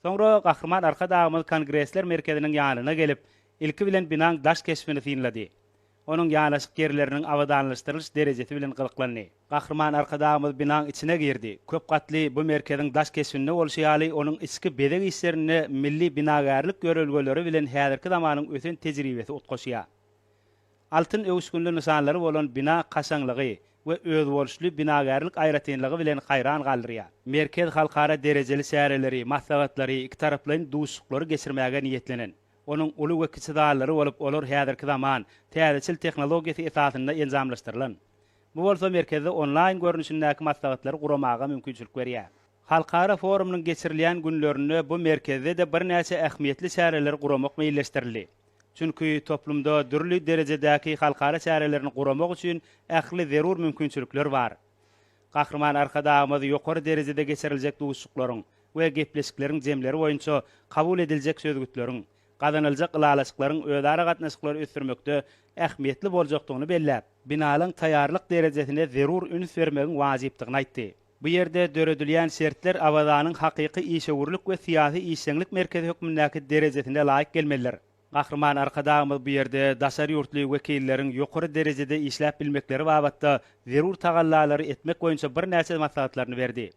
Soňra Gahrman arka dagymyz Kongresler merkeziniň ýanyna gelip, ilki bilen binaň daş kesmini synlady. Onuň ýanaşyk yerleriniň awadanlaşdyrylş derejesi bilen gylyklandy. Gahrman arka dagymyz binaň içine girdi. Köp gatly bu merkeziň daş kesminde bolşýaly onuň içki bedeg işlerini milli binagarlyk görelgeleri bilen häzirki zamanyň öten tejribesi utgaşýar. Altyn öwüşgünli nysanlary bolan bina kaşaňlygy we özbolşly binagarlyk aýratynlygy bilen haýran galdyrýar. Merkez halkara derejeli şäherleri, maslahatlary, iki taraplaryň duşuklary geçirmäge niýetlenen. Onuň uly we kiçi dağları bolup olar häzirki zaman täzeçil tehnologiýasy esasynda enzamlaşdyrylan. Bu bolsa merkezde onlaýn görnüşindäki maslahatlary guramaga mümkinçilik berýär. Halkara forumynyň geçirilýän günlerini bu merkezde de bir näçe ähmiýetli şäherler guramak meýilleşdirildi. Çünki toplumda dürli derejedäki halkara şäherlerini guramak üçin ähli zerur mümkinçilikler bar. Gahrman arkadagymyz ýokary derejede geçiriljek duşuklaryň we gepleşikleriň jemleri boýunça kabul ediljek sözgütleriň gazanylacak ýylalaşyklaryň özara gatnaşyklary ösdürmekde ähmiýetli boljakdygyny belläp, binalyň taýýarlyk derejesine zerur üns bermegiň wajypdygyny aýtdy. Bu ýerde döredilýän şertler awazanyň hakyky işegurlyk we syýasy işçilik merkezi hökmündäki derejesine laýyk gelmeliler. Gahrman arkadagymyz bu ýerde daşary ýurtly wekilleriň ýokary derejede işläp bilmekleri babatda zerur tagallalary etmek boýunça bir näçe maslahatlaryny berdi.